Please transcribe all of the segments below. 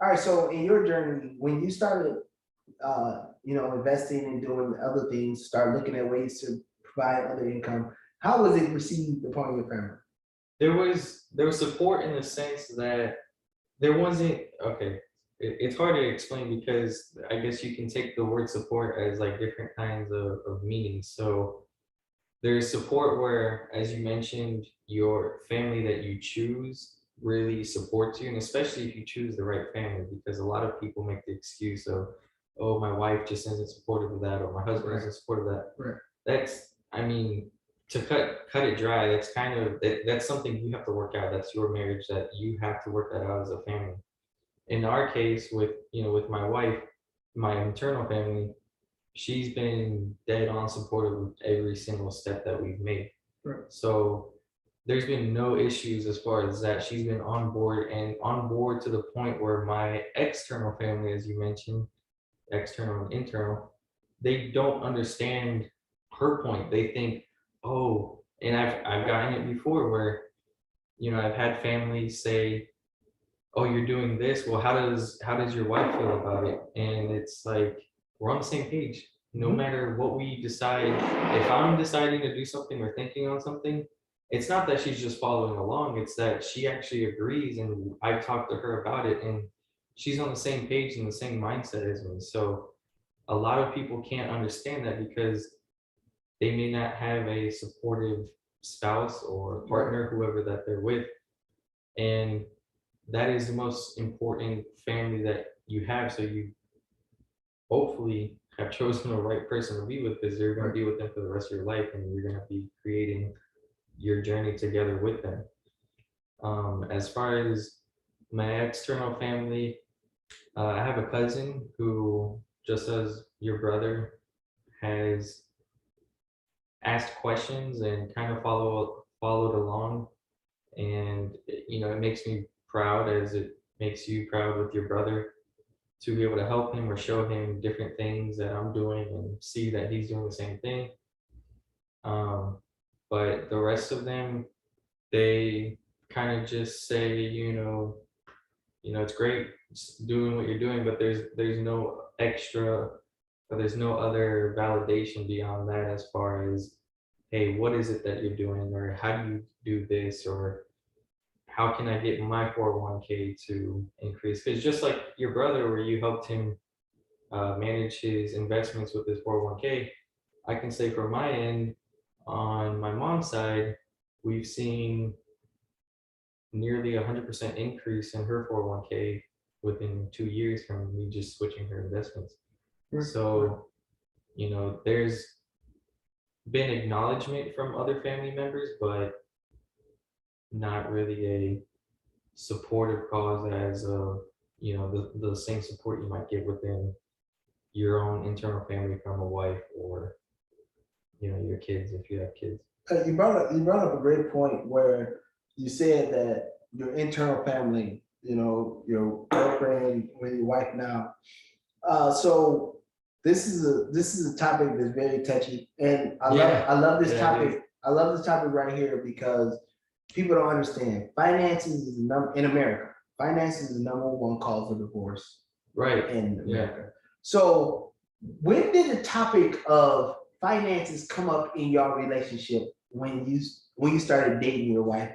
All right, so in your journey, when you started, investing and doing other things, start looking at ways to provide other income, how was it received upon your family? There was support in the sense that there wasn't okay. It's hard to explain because I guess you can take the word support as like different kinds of meanings. So there's support where, as you mentioned, your family that you choose really supports you, and especially if you choose the right family, because a lot of people make the excuse of, oh, my wife just isn't supportive of that, or my husband Right, isn't supportive of that. right, That's, I mean, to cut it dry, that's kind of that's something you have to work out. That's your marriage that you have to work that out as a family. In our case, with with my wife, my internal family, she's been dead on supportive of every single step that we've made. right. So there's been no issues as far as that. She's been on board, and on board to the point where my external family, as you mentioned, external and internal, they don't understand her point. They think, oh, and I've gotten it before where, I've had family say, oh, you're doing this. Well, how does your wife feel about it? And it's like we're on the same page. No Mhm. matter what we decide, if I'm deciding to do something or thinking on something, it's not that she's just following along. It's that she actually agrees, and I've talked to her about it, and she's on the same page and the same mindset as me. So a lot of people can't understand that because they may not have a supportive spouse or Right. partner, whoever that they're with. And that is the most important family that you have. So you hopefully have chosen the right person to be with, because you're going to Right. be with them for the rest of your life, and you're going to be creating your journey together with them. As far as my external family, I have a cousin who, just as your brother, has asked questions and kind of followed along, and it makes me proud, as it makes you proud with your brother, to be able to help him or show him different things that I'm doing and see that he's doing the same thing. Um, but the rest of them, they kind of just say, it's great doing what you're doing, but there's no extra, or there's no other validation beyond that, as far as, hey, what is it that you're doing, or how do you do this, or how can I get my 401k to increase? Because just like your brother, where you helped him manage his investments with his 401k, I can say from my end, on my mom's side, we've seen nearly 100% increase in her 401k within 2 years from me just switching her investments. Right. Right. So, there's been acknowledgement from other family members, but not really a supportive cause as the same support you might get within your own internal family from a wife, or your kids, if you have kids. You brought up a great point where you said that your internal family, your girlfriend, with your wife now. So this is a topic that's very touchy, and I love Yeah, I love this yeah, it is. topic. I love this topic right here because people don't understand finances is the number in America. Finances is the number one cause of divorce Right. in Yeah. America. So when did the topic of finances come up in your relationship when you started dating your wife?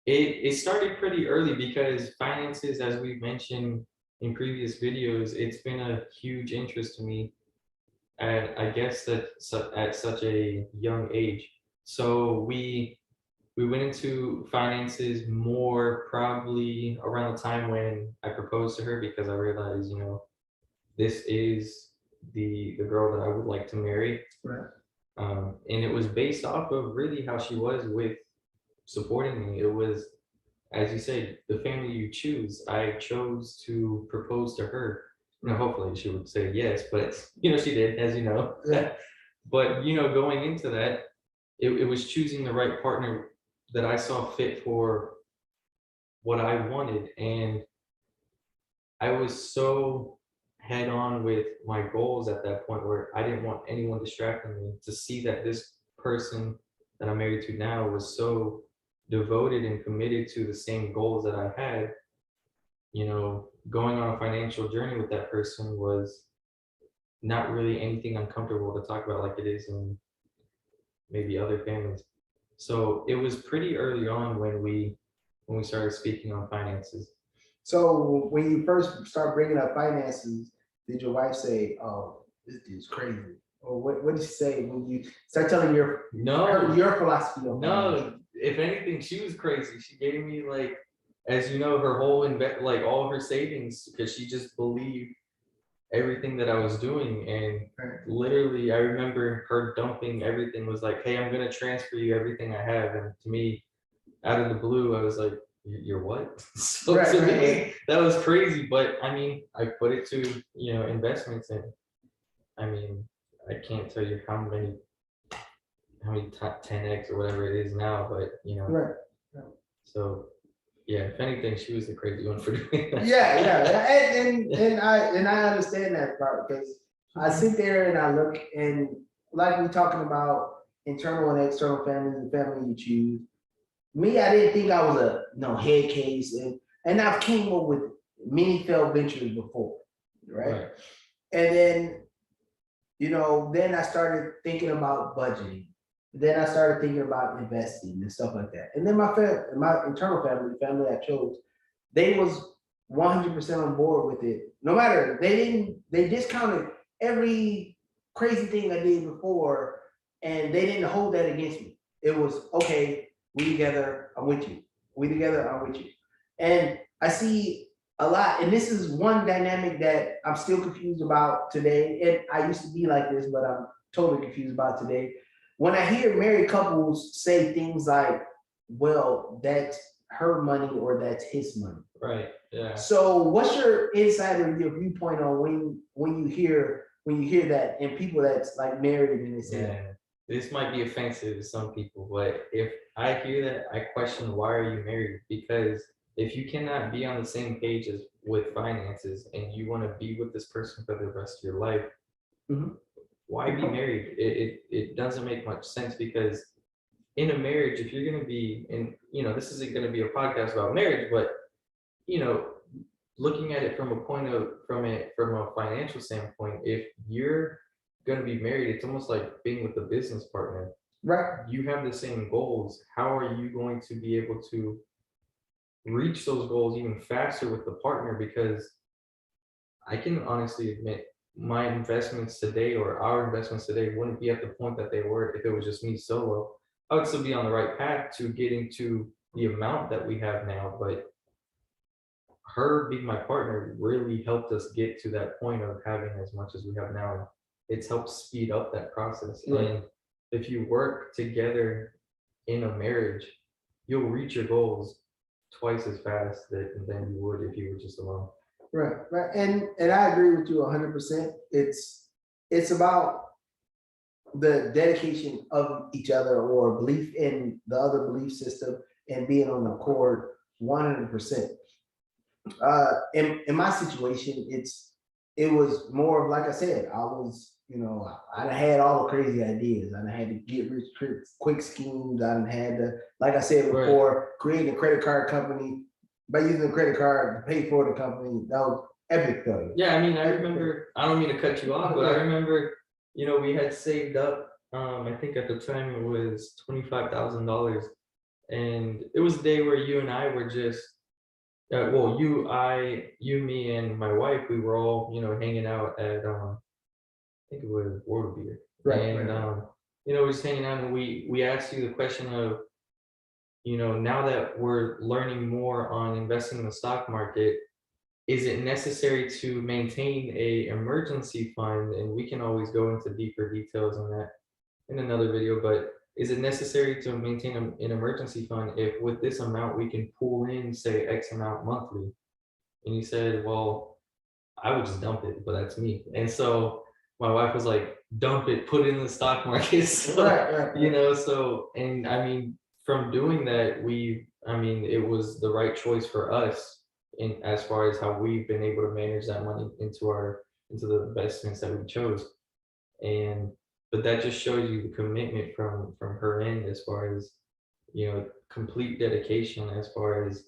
It started pretty early because finances, as we've mentioned in previous videos, it's been a huge interest to me at, I guess, at such a young age. So we went into finances more probably around the time when I proposed to her, because I realized, this is the girl that I would like to marry. Right. And it was based off of really how she was with supporting me. It was, as you said, the family you choose. I chose to propose to her. Hopefully she would say yes, but she did, as you know. Yeah. But going into that, it was choosing the right partner that I saw fit for what I wanted. And I was so head on with my goals at that point, where I didn't want anyone distracting me, to see that this person that I'm married to now was so devoted and committed to the same goals that I had. going on a financial journey with that person was not really anything uncomfortable to talk about like it is in maybe other families. So it was pretty early on when we started speaking on finances. So when you first start bringing up finances, did your wife say, "Oh, this dude's crazy," or what did she say when you start telling No, your philosophy of finance? no. If anything, she was crazy. She gave me like, as you know, her whole like all of her savings because she just believed everything that I was doing. And Right. literally, I remember her dumping everything. Was like, "Hey, I'm gonna transfer you everything I have." And to me, out of the blue, I was like, You're what?" So Right, to right, me, right. that was crazy. But I mean, I put it to, investments. And I mean, I can't tell you how many 10x or whatever it is now, but Right. so yeah, if anything, she was the crazy one for doing that. Yeah. And I understand that part because I sit there and I look and like we talking about internal and external families, the family you choose. Me, I didn't think I was a head case, and I've came up with many failed ventures before, right? Right. And then then I started thinking about budgeting. Then I started thinking about investing and stuff like that. And then my internal family, the family I chose, they was 100% on board with it. No matter they discounted every crazy thing I did before, and they didn't hold that against me. It was okay. We together. I'm with you. We together. I'm with you. And I see a lot, and this is one dynamic that I'm still confused about today. And I used to be like this, but I'm totally confused about today. When I hear married couples say things like, "Well, that's her money or that's his money." Right. Yeah. So, what's your insight or your viewpoint on when you hear that and people that's like married and they say that? Yeah. This might be offensive to some people, but if I hear that, I question why are you married? Because if you cannot be on the same page as with finances and you want to be with this person for the rest of your life, Mhm. why be married? It doesn't make much sense because in a marriage, if you're going to be in, this isn't going to be a podcast about marriage, but you know, looking at it from a from a financial standpoint, if you're going to be married, it's almost like being with a business partner. Right. You have the same goals. How are you going to be able to reach those goals even faster with the partner? Because I can honestly admit my investments today or our investments today wouldn't be at the point that they were if it was just me solo. I would still be on the right path to getting to the amount that we have now, but her being my partner really helped us get to that point of having as much as we have now. It's helped speed up that process. Right. And if you work together in a marriage, you'll reach your goals twice as fast than you would if you were just alone. Right. And I agree with you 100%. It's about the dedication of each other or belief in the other belief system and being on the accord 100%. In my situation, it was more of like I said, I was, I had all the crazy ideas. I had to get rich quick schemes. I had to, like I said before, create a credit card company by using a credit card to pay for the company. That was epic failure. Yeah, I mean, I remember, I don't mean to cut you off, but I remember, we had saved up, I think at the time it was $25,000. And it was a day where you and I were just, well, you, me, and my wife, we were all, hanging out at, I think it was World Beer. Right. And, we're just hanging out and we asked you the question of, now that we're learning more on investing in the stock market, is it necessary to maintain a emergency fund? And we can always go into deeper details on that in another video, but is it necessary to maintain an emergency fund if with this amount we can pull in, say, X amount monthly? And you said, well, I would just dump it, but that's me. And so my wife was like, dump it, put it in the stock market. So, so, and I mean, from doing that, it was the right choice for us in as far as how we've been able to manage that money into the investments that we chose. And but that just shows you the commitment from her end as far as complete dedication as far as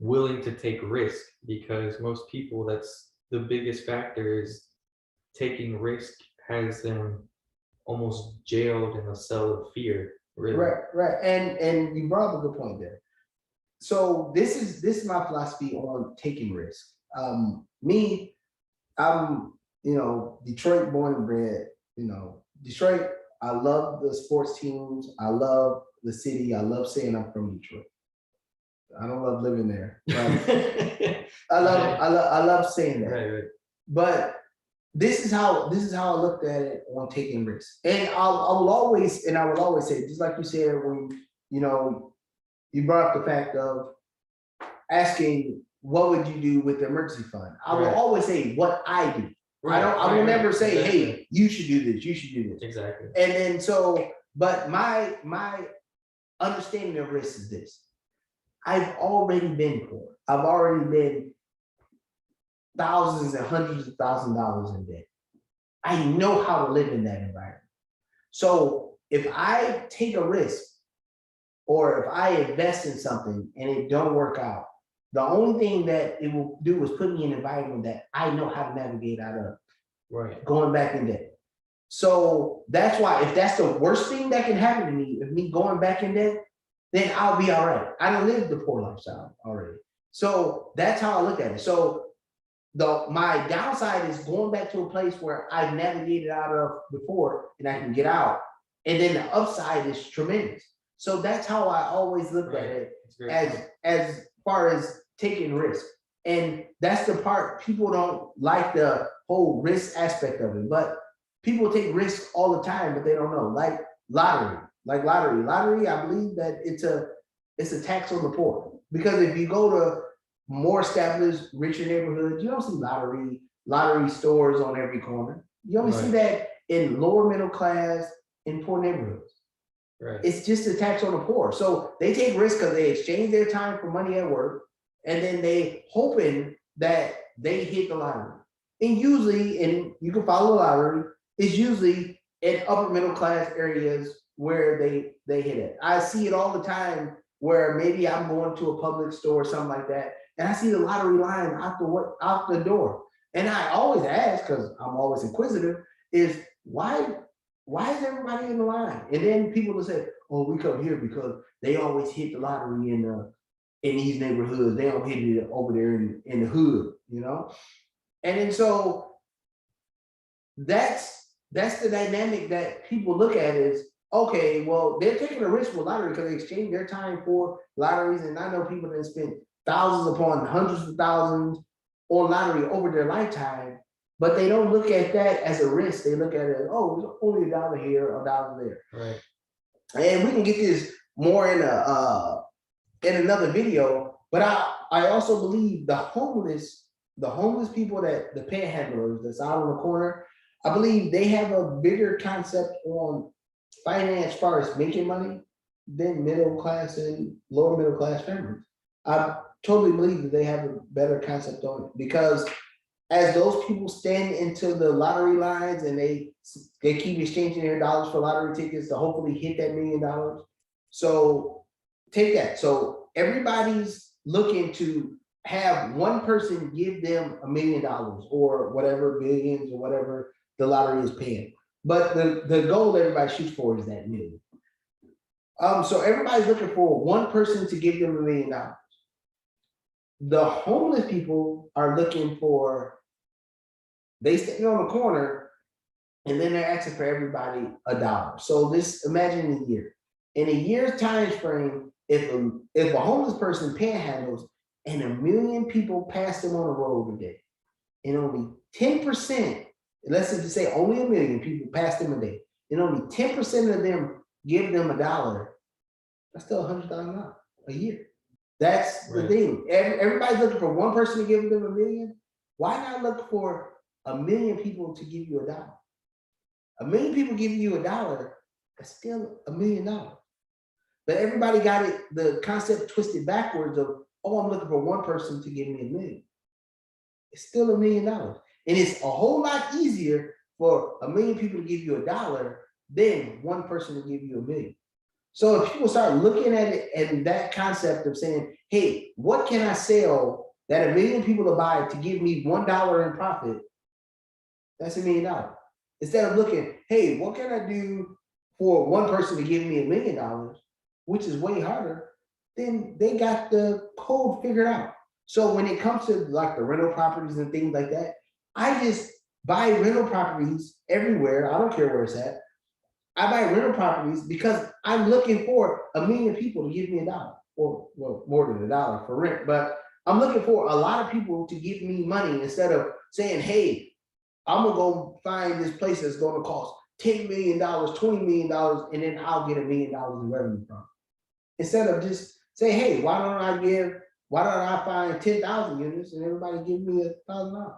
willing to take risk, because most people, that's the biggest factor, is taking risk has them almost jailed in a cell of fear, really. Right. And you brought up a good point there. So this is my philosophy on taking risk. Me, I'm, Detroit born and bred, Detroit. I love the sports teams. I love the city. I love saying I'm from Detroit. I don't love living there, but I love saying that. Right. But this is how I looked at it on taking risks. And I will always say, just like you said, when you brought up the fact of asking what would you do with the emergency fund. I will Right. always say what I do. Right, I will never say, exactly. hey, you should do this, you should do this. Exactly. And then but my understanding of risk is this. I've already been poor. I've already been thousands and hundreds of thousands of dollars in debt. I know how to live in that environment. So if I take a risk or if I invest in something and it don't work out, the only thing that it will do is put me in an environment that I know how to navigate out of. Right. Going back in debt. So that's why, if that's the worst thing that can happen to me, if me going back in debt, then I'll be all right. I don't live the poor lifestyle already. So that's how I look at it. So my downside is going back to a place where I've navigated out of before and I can get out. And then the upside is tremendous. So that's how I always look at it, as far as taking risk. And that's the part people don't like, the whole risk aspect of it. But people take risks all the time, but they don't know. Like lottery. Lottery, I believe that it's a tax on the poor. Because if you go to more established, richer neighborhoods, you don't see lottery stores on every corner. You only see that in lower middle class, in poor neighborhoods. Right. It's just a tax on the poor. So they take risks because they exchange their time for money at work, and then they hoping that they hit the lottery. And usually, and you can follow the lottery, it's usually in upper middle class areas where they hit it. I see it all the time where maybe I'm going to a public store or something like that, and I see the lottery line out the door. And I always ask, because I'm always inquisitive, is why is everybody in the line? And then people will say, oh, we come here because they always hit the lottery in these neighborhoods. They don't hit it over there in the hood, And then so that's the dynamic that people look at is, okay, well, they're taking a risk with lottery because they exchange their time for lotteries. And I know people that spend thousands upon hundreds of thousands on lottery over their lifetime, but they don't look at that as a risk. They look at it, oh, it's only $1 here, $1 there. Right. And we can get this more in another video, but I also believe the homeless people, that the panhandlers that's out on the corner, I believe they have a bigger concept on finance as far as making money than middle class and lower middle class families. I totally believe that they have a better concept on it, because as those people stand into the lottery lines and they keep exchanging their dollars for lottery tickets to hopefully hit that $1 million. So take that. So everybody's looking to have one person give them $1 million or whatever, billions or whatever the lottery is paying. But the goal everybody shoots for is that million. So everybody's looking for one person to give them $1 million. The homeless people are looking for, they stand on the corner and then they're asking for everybody $1. So imagine a year. In a year's time frame, if a homeless person panhandles and 1 million people pass them on the road a day, and only 10%, let's just say only 1 million people pass them a day, and only 10% of them give them $1, that's still $100,000 a year. That's the thing. Everybody's looking for one person to give them $1 million. Why not look for 1 million people to give you $1? 1 million people giving you $1, that's still $1 million. But everybody got the concept twisted backwards of, oh, I'm looking for one person to give me $1 million. It's still $1 million. And it's a whole lot easier for 1 million people to give you $1 than one person to give you $1 million. So if people start looking at it and that concept of saying, hey, what can I sell that 1 million people to buy to give me $1 in profit? That's $1 million. Instead of looking, hey, what can I do for one person to give me $1 million, which is way harder, then they got the code figured out. So when it comes to like the rental properties and things like that, I just buy rental properties everywhere. I don't care where it's at. I buy rental properties because I'm looking for 1 million people to give me $1, or well, more than $1 for rent. But I'm looking for a lot of people to give me money instead of saying, hey, I'm gonna go find this place that's gonna cost $10 million, $20 million, and then I'll get $1 million in revenue from it. Instead of just say, hey, why don't I find 10,000 units and everybody give me $1,000?